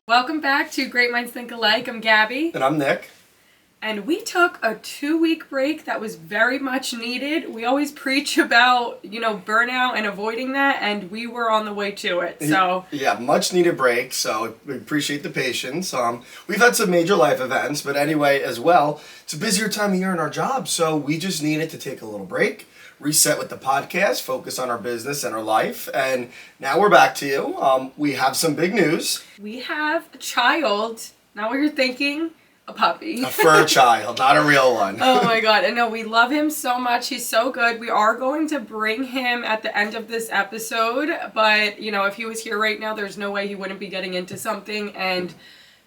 Welcome back to Great Minds Think Alike. I'm Gabby. And I'm Nick. And we took a 2-week break that was very much needed. We always preach about, burnout and avoiding that, and we were on the way to it. So yeah, much needed break. So we appreciate the patience. We've had some major life events, but anyway, as well, it's a busier time of year in our job, so we just needed to take a little break, reset with the podcast, focus on our business and our life, and now we're back to you. We have some big news. We have a child. Not what you're thinking. A puppy. A fur child, not a real one. Oh my god. And no, we love him so much. He's so good. We are going to bring him at the end of this episode. But, if he was here right now, there's no way he wouldn't be getting into something. And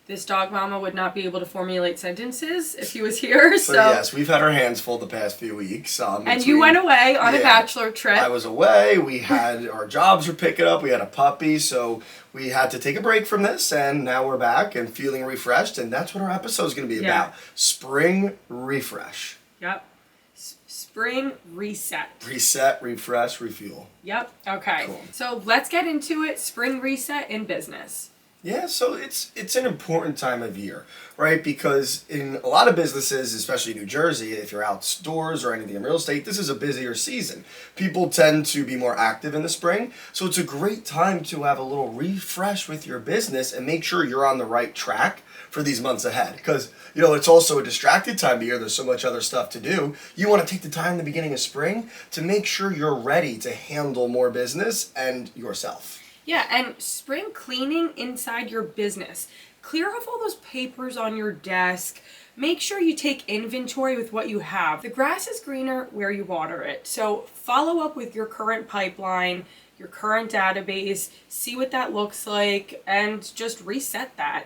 this dog mama would not be able to formulate sentences if he was here. So yes, we've had our hands full the past few weeks. And you went away on a bachelor trip. I was away. We had our jobs were picking up. We had a puppy. So we had to take a break from this, and now we're back and feeling refreshed, and that's what our episode is going to be about. Spring refresh. Yep. Spring reset. Reset, refresh, refuel. Yep. Okay. Cool. So let's get into it. Spring reset in business. Yeah, so it's an important time of year, right? Because in a lot of businesses, especially New Jersey, if you're outdoors or anything in real estate, this is a busier season. People tend to be more active in the spring, so it's a great time to have a little refresh with your business and make sure you're on the right track for these months ahead. Because, it's also a distracted time of year. There's so much other stuff to do. You want to take the time in the beginning of spring to make sure you're ready to handle more business and yourself. Yeah, and spring cleaning inside your business. Clear off all those papers on your desk. Make sure you take inventory with what you have. The grass is greener where you water it. So follow up with your current pipeline, your current database, see what that looks like, and just reset that.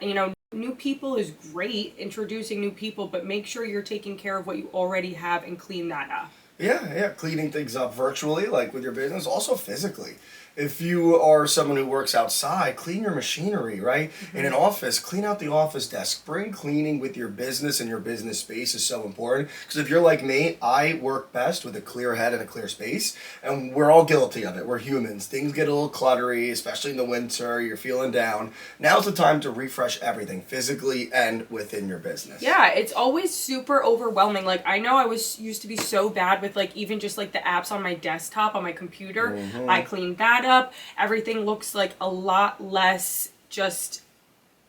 New people is great, introducing new people, but make sure you're taking care of what you already have and clean that up. Yeah, cleaning things up virtually, like with your business, also physically. If you are someone who works outside, clean your machinery, right? Mm-hmm. In an office, clean out the office desk. Spring cleaning with your business and your business space is so important. Because if you're like me, I work best with a clear head and a clear space. And we're all guilty of it. We're humans. Things get a little cluttery, especially in the winter. You're feeling down. Now's the time to refresh everything, physically and within your business. Yeah, it's always super overwhelming. Like, I know I used to be so bad with, even just, the apps on my desktop, on my computer. Mm-hmm. I cleaned that up. Everything looks like a lot less just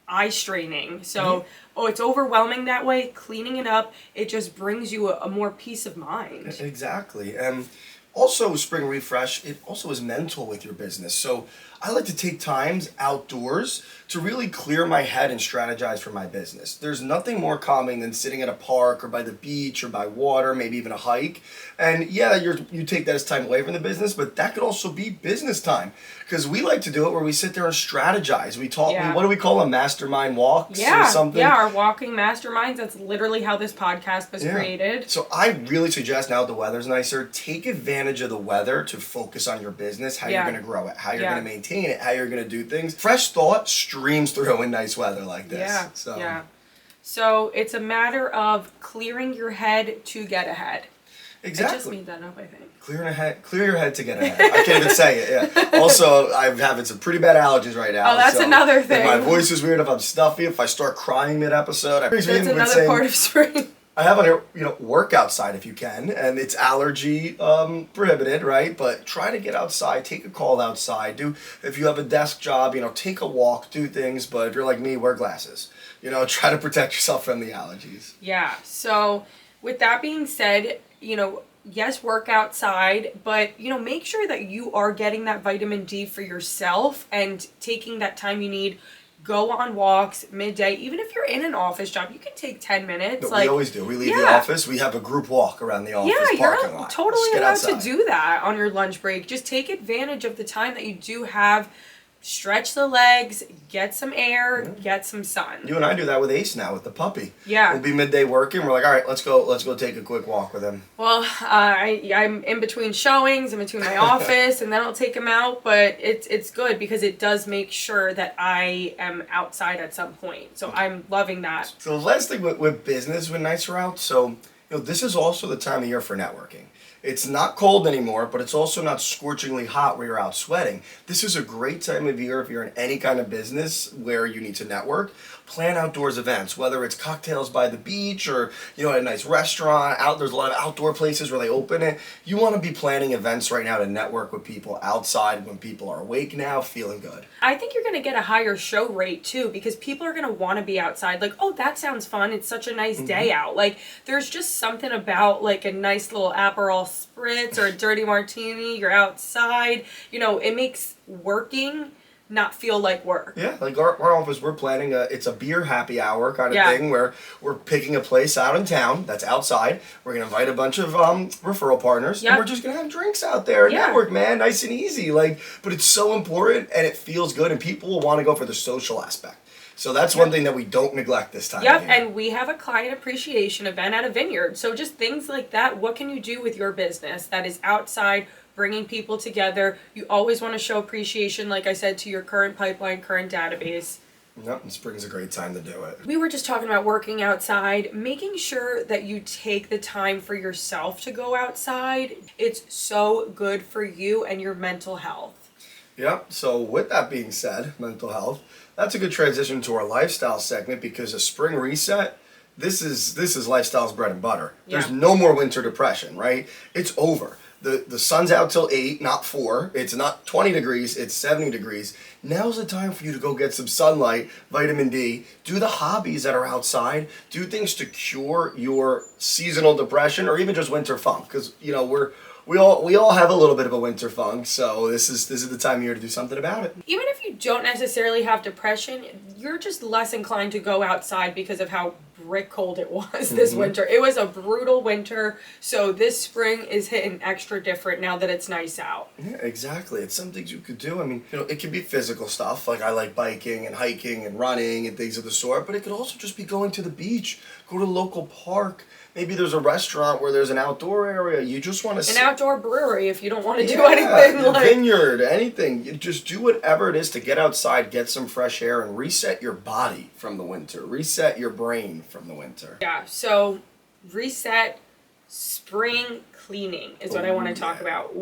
eye straining. So, it's overwhelming that way. Cleaning it up, it just brings you a more peace of mind. Exactly. And also, spring refresh, it also is mental with your business. So I like to take times outdoors to really clear my head and strategize for my business. There's nothing more calming than sitting at a park or by the beach or by water, maybe even a hike. And yeah, you take that as time away from the business, but that could also be business time. Because we like to do it where we sit there and strategize. We talk, what do we call them, mastermind walks or something? Yeah, our walking masterminds. That's literally how this podcast was created. So I really suggest, now that the weather's nicer, take advantage of the weather to focus on your business, how you're going to grow it, how you're going to maintain it, how you're going to do things. Fresh thought streams through in nice weather like this. So it's a matter of clearing your head to get ahead. Exactly. I just made that up, I think. Clear your head to get ahead. I can't even say it, yeah. Also, I'm having some pretty bad allergies right now. Oh, that's another thing. If my voice is weird, if I'm stuffy, if I start crying mid-episode. That's another part of spring. I have on here, work outside if you can, and it's allergy prohibited, right? But try to get outside, take a call outside. If you have a desk job, take a walk, do things. But if you're like me, wear glasses. Try to protect yourself from the allergies. Yeah. So with that being said, yes, work outside, but, make sure that you are getting that vitamin D for yourself and taking that time you need. Go on walks midday. Even if you're in an office job, you can take 10 minutes. We always do. We leave the office. We have a group walk around the office parking lot. You're totally allowed to do that on your lunch break. Just take advantage of the time that you do have. Stretch the legs, get some air, get some sun. You and I do that with Ace now with the puppy. Yeah. We'll be midday working. We're like, all right, let's go take a quick walk with him. Well, I'm in between showings, in between my office, and then I'll take him out. But it's good because it does make sure that I am outside at some point. So I'm loving that. So the last thing with business when nights are out, so this is also the time of year for networking. It's not cold anymore, but it's also not scorchingly hot where you're out sweating. This is a great time of year if you're in any kind of business where you need to network. Plan outdoors events, whether it's cocktails by the beach or at a nice restaurant. There's a lot of outdoor places where they open it. You want to be planning events right now to network with people outside when people are awake now, feeling good. I think you're going to get a higher show rate too, because people are going to want to be outside. Like, oh, that sounds fun. It's such a nice day out. Like, there's just something about like a nice little Aperol spritz or a dirty martini. You're outside. It makes working not feel like work. Yeah, like our office, we're planning it's a beer happy hour kind of thing where we're picking a place out in town that's outside. We're gonna invite a bunch of referral partners, and we're just gonna have drinks out there and network, man, nice and easy. But it's so important and it feels good, and people will want to go for the social aspect. So that's one thing that we don't neglect this time. Yep, and we have a client appreciation event at a vineyard. So just things like that. What can you do with your business that is outside, bringing people together? You always want to show appreciation, like I said, to your current pipeline, current database. Yep, and spring's a great time to do it. We were just talking about working outside, making sure that you take the time for yourself to go outside. It's so good for you and your mental health. Yep, so with that being said, mental health, that's a good transition to our lifestyle segment, because a spring reset, this is lifestyle's bread and butter. There's no more winter depression, right? It's over. The sun's out till 8, not 4. It's not 20 degrees, it's 70 degrees. Now's the time for you to go get some sunlight, vitamin D, do the hobbies that are outside, do things to cure your seasonal depression or even just winter funk, because we all have a little bit of a winter funk, so this is the time of year to do something about it. Even if you don't necessarily have depression, you're just less inclined to go outside because of how brick cold it was this winter. It was a brutal winter, so this spring is hitting extra different now that it's nice out. Yeah, exactly. It's some things you could do. I mean, it can be physical stuff, like I like biking and hiking and running and things of the sort, but it could also just be going to the beach, go to a local park. Maybe there's a restaurant where there's an outdoor area. You just want to an outdoor brewery if you don't want to do anything. A vineyard, anything. You just do whatever it is to get outside, get some fresh air, and reset your body from the winter. Reset your brain from the winter. Yeah, so reset, spring cleaning is what I want to talk about.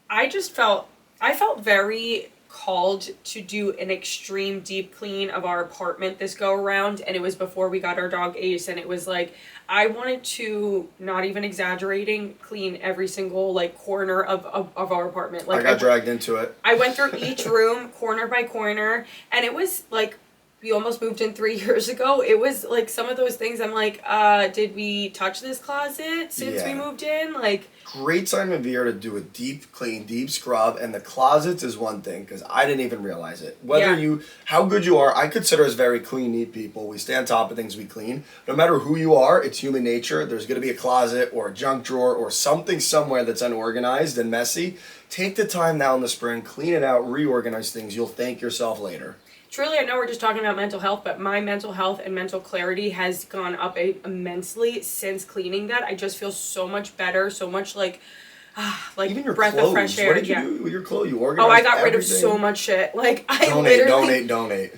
I felt very called to do an extreme deep clean of our apartment this go around, and it was before we got our dog Ace, and it was like I wanted to, not even exaggerating, clean every single corner of our apartment. I got dragged into it. I went through each room corner by corner, and it was like we almost moved in 3 years ago. It was like some of those things I'm like, did we touch this closet since we moved in? Great time of year to do a deep clean, deep scrub, and the closets is one thing, because I didn't even realize it. How good you are, I consider us very clean, neat people. We stay on top of things, we clean. No matter who you are, it's human nature. There's going to be a closet or a junk drawer or something somewhere that's unorganized and messy. Take the time now in the spring, clean it out, reorganize things. You'll thank yourself later. Truly, I know we're just talking about mental health, but my mental health and mental clarity has gone up immensely since cleaning that. I just feel so much better, so much even your breath clothes. of fresh air. What did you do with your clothes? You organized I got rid of everything? so much shit. Donate.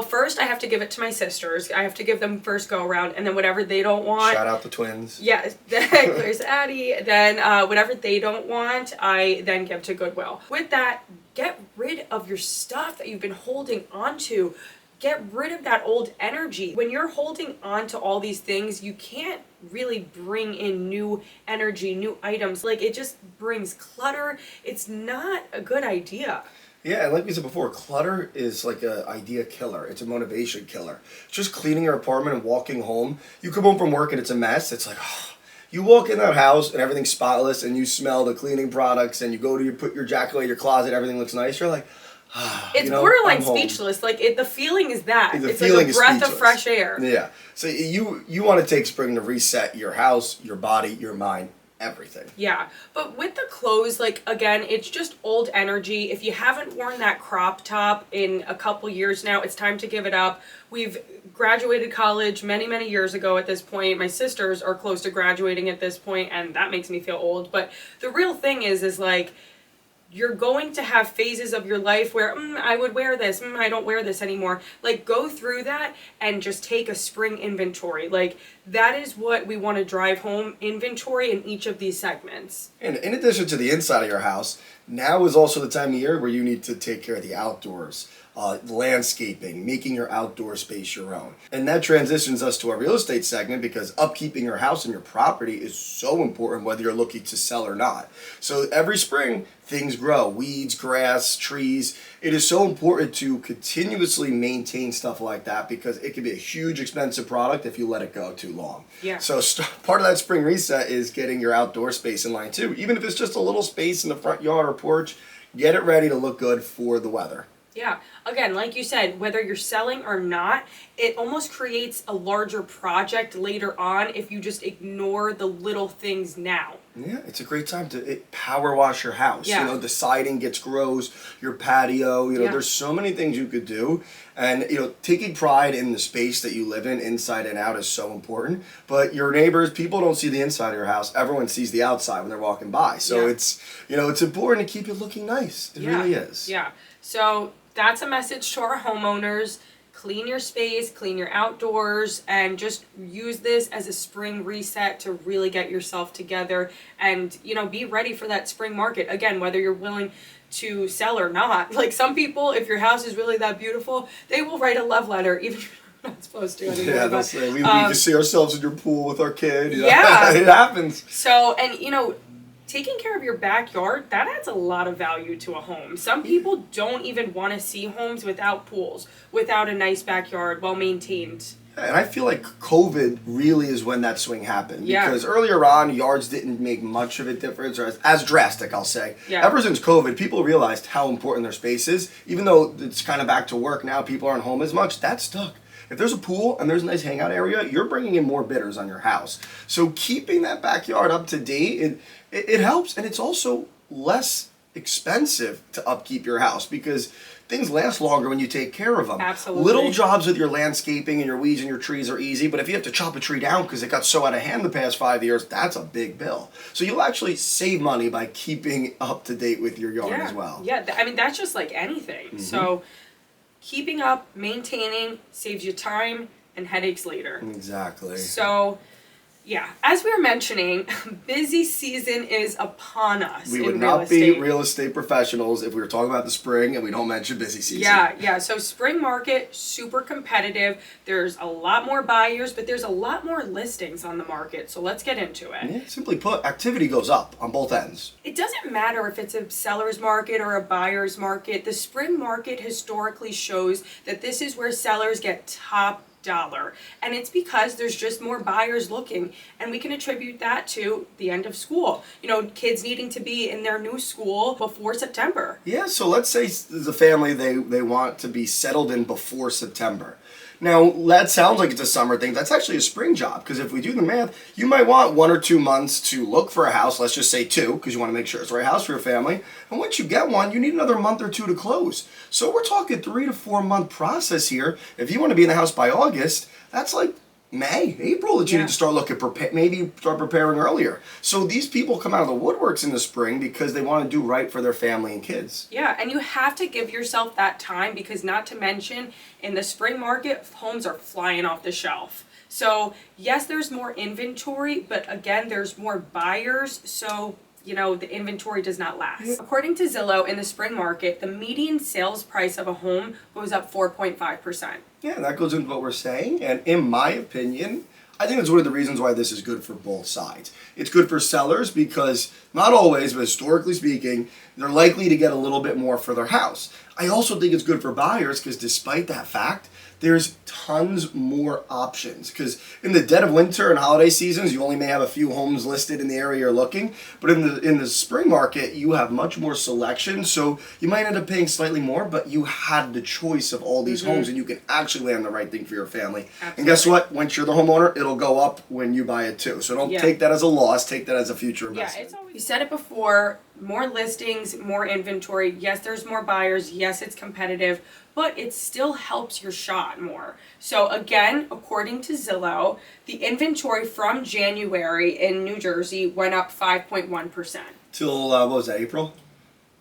First I have to give it to my sisters. I have to give them first go around, and then whatever they don't want. Shout out the twins. Yeah, Claire's Addie. Then whatever they don't want, I then give to Goodwill. With that, get rid of your stuff that you've been holding onto. Get rid of that old energy. When you're holding on to all these things, you can't really bring in new energy, new items. It just brings clutter. It's not a good idea. Yeah, and like we said before, clutter is like an idea killer. It's a motivation killer. Just cleaning your apartment and walking home. You come home from work and it's a mess. It's like, you walk in that house and everything's spotless and you smell the cleaning products and you go to put your jacket away in your closet, everything looks nice. You're like, it's borderline speechless. The feeling is that. It's like a breath of fresh air. Yeah. So you want to take spring to reset your house, your body, your mind, everything. Yeah. But with the clothes, again, it's just old energy. If you haven't worn that crop top in a couple years now, it's time to give it up. We've graduated college many, many years ago at this point. My sisters are close to graduating at this point, and that makes me feel old. But the real thing is You're going to have phases of your life where I would wear this, I don't wear this anymore. Like, go through that and just take a spring inventory. Like, that is what we want to drive home, inventory in each of these segments. And in addition to the inside of your house, now is also the time of year where you need to take care of the outdoors, landscaping, making your outdoor space your own. And that transitions us to our real estate segment, because upkeeping your house and your property is so important whether you're looking to sell or not. So every spring, things grow, weeds, grass, trees. It is so important to continuously maintain stuff like that, because it can be a huge expensive product if you let it go too long. Yeah. So part of that spring reset is getting your outdoor space in line too. Even if it's just a little space in the front yard or porch, get it ready to look good for the weather. Yeah. Again, like you said, whether you're selling or not, it almost creates a larger project later on if you just ignore the little things now. Yeah, it's a great time to power wash your house. Yeah. You know, the siding grows, your patio, Yeah. there's so many things you could do. And, taking pride in the space that you live in, inside and out, is so important. But your neighbors, people don't see the inside of your house. Everyone sees the outside when they're walking by. So Yeah. it's important to keep it looking nice. It really is. Yeah. So that's a message to our homeowners. Clean your space, clean your outdoors, and just use this as a spring reset to really get yourself together and, be ready for that spring market. Again, whether you're willing to sell or not. Like, some people, if your house is really that beautiful, they will write a love letter, even if you're not supposed to anymore. Yeah, they'll say, we can see ourselves in your pool with our kid. Yeah. It happens. So, and taking care of your backyard, that adds a lot of value to a home. Some people don't even want to see homes without pools, without a nice backyard, well maintained. And I feel like COVID really is when that swing happened. Yeah. Because earlier on, yards didn't make much of a difference, or as drastic, I'll say. Yeah. Ever since COVID, people realized how important their space is. Even though it's kind of back to work now, people aren't home as much, that stuck. If there's a pool and there's a nice hangout area, you're bringing in more bidders on your house. So keeping that backyard up to date, it helps. And it's also less expensive to upkeep your house, because things last longer when you take care of them. Absolutely. Little jobs with your landscaping and your weeds and your trees are easy, but if you have to chop a tree down because it got so out of hand the past 5 years, that's a big bill. So you'll actually save money by keeping up to date with your yard as well. Yeah, I mean, that's just like anything. Mm-hmm. So keeping up, maintaining, saves you time and headaches later. Exactly. So, yeah, as we were mentioning, busy season is upon us. We would in not real be estate. real estate professionals if we were talking about the spring and we don't mention busy season. Yeah. So spring market, super competitive. There's a lot more buyers, but there's a lot more listings on the market. So let's get into it. Yeah, simply put, activity goes up on both ends. It doesn't matter if it's a seller's market or a buyer's market. The spring market historically shows that this is where sellers get top dollar, and it's because there's just more buyers looking, and we can attribute that to the end of school, kids needing to be in their new school before September. Yeah, so let's say the family, they want to be settled in before September. Now, that sounds like it's a summer thing. That's actually a spring job, because if we do the math, you might want 1 or 2 months to look for a house. Let's just say 2, because you want to make sure it's the right house for your family. And once you get one, you need another month or 2 to close. So we're talking 3 to 4 month process here. If you want to be in the house by August, that's like May, April that you need to start looking, maybe start preparing earlier. So these people come out of the woodworks in the spring because they want to do right for their family and kids. Yeah, and you have to give yourself that time, because not to mention, in the spring market, homes are flying off the shelf. So yes, there's more inventory, but again, there's more buyers, so the inventory does not last. According to Zillow, in the spring market, the median sales price of a home goes up 4.5%. Yeah, that goes into what we're saying. And in my opinion, I think that's one of the reasons why this is good for both sides. It's good for sellers because, not always, but historically speaking, they're likely to get a little bit more for their house. I also think it's good for buyers because, despite that fact, there's tons more options, because in the dead of winter and holiday seasons, you only may have a few homes listed in the area you're looking, but in the spring market, you have much more selection, so you might end up paying slightly more, but you had the choice of all these homes, and you can actually land the right thing for your family. Absolutely. And guess what? Once you're the homeowner, it'll go up when you buy it too. So don't take that as a loss, take that as a future investment. You said it before, more listings, more inventory. Yes, there's more buyers. Yes, it's competitive, but it still helps your shot more. So again, according to Zillow, the inventory from January in New Jersey went up 5.1%. Till, what was that, April?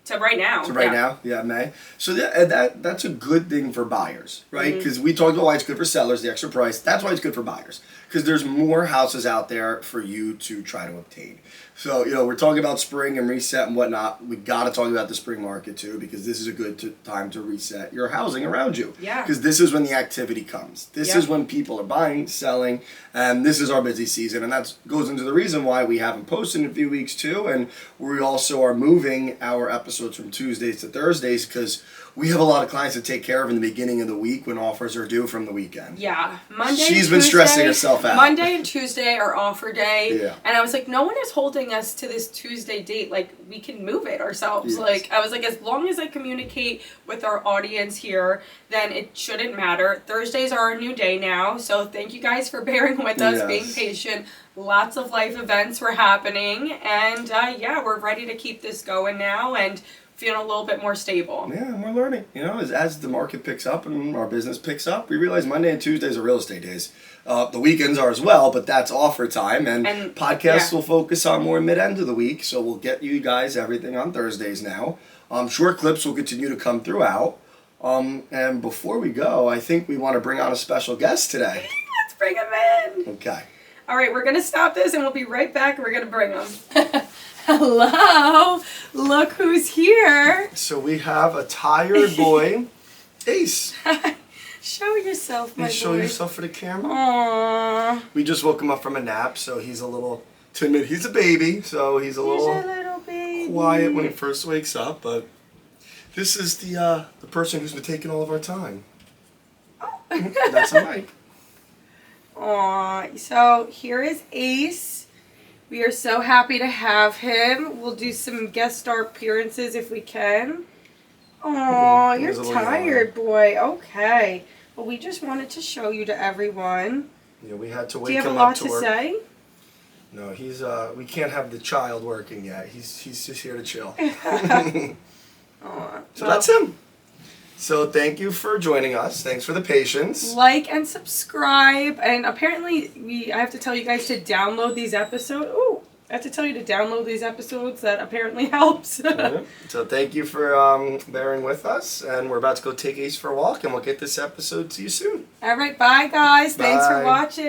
To right now. So right now, May. So that's a good thing for buyers, right? Because we talked about why it's good for sellers, the extra price. That's why it's good for buyers. Because there's more houses out there for you to try to obtain. So, we're talking about spring and reset and whatnot. We got to talk about the spring market too, because this is a good time to reset your housing around you. Yeah. Because this is when the activity comes. This is when people are buying, selling, and this is our busy season. And that goes into the reason why we haven't posted in a few weeks too. And we also are moving our episodes from Tuesdays to Thursdays because we have a lot of clients to take care of in the beginning of the week when offers are due from the weekend. Yeah. Monday She's and been Tuesday, stressing herself out. Monday and Tuesday are offer day. Yeah. And I was like, no one is holding us to this Tuesday date. Like, we can move it ourselves. Yes. Like, I was like, as long as I communicate with our audience here, then it shouldn't matter. Thursdays are our new day now. So thank you guys for bearing with us, being patient. Lots of life events were happening. And we're ready to keep this going now and feeling a little bit more stable. Yeah, and we're learning. As the market picks up and our business picks up, we realize Monday and Tuesdays are real estate days. The weekends are as well, but that's offer time. And podcasts will focus on more mid-end of the week, so we'll get you guys everything on Thursdays now. Short clips will continue to come throughout. And before we go, I think we want to bring on a special guest today. Let's bring him in. Okay. All right, we're going to stop this and we'll be right back and we're going to bring him. Hello, look who's here. So we have a tired boy, Ace. Show yourself, my boy. Show yourself for the camera. Aww. We just woke him up from a nap, so he's a little timid. He's a baby, so he's a little baby. Quiet when he first wakes up, but this is the person who's been taking all of our time. Oh. That's Mike. Aw, so here is Ace. We are so happy to have him. We'll do some guest star appearances if we can. Aw, you're tired, boy. Okay. Well, we just wanted to show you to everyone. Yeah, we had to wake Do you have him a lot up to to work. say? No, he's we can't have the child working yet. He's just here to chill. Aw, So that's him. So thank you for joining us. Thanks for the patience. Like and subscribe. And apparently, I have to tell you guys to download these episodes. Ooh, I have to tell you to download these episodes. That apparently helps. So thank you for bearing with us. And we're about to go take Ace for a walk. And we'll get this episode to you soon. All right, bye, guys. Thanks for Bye. watching.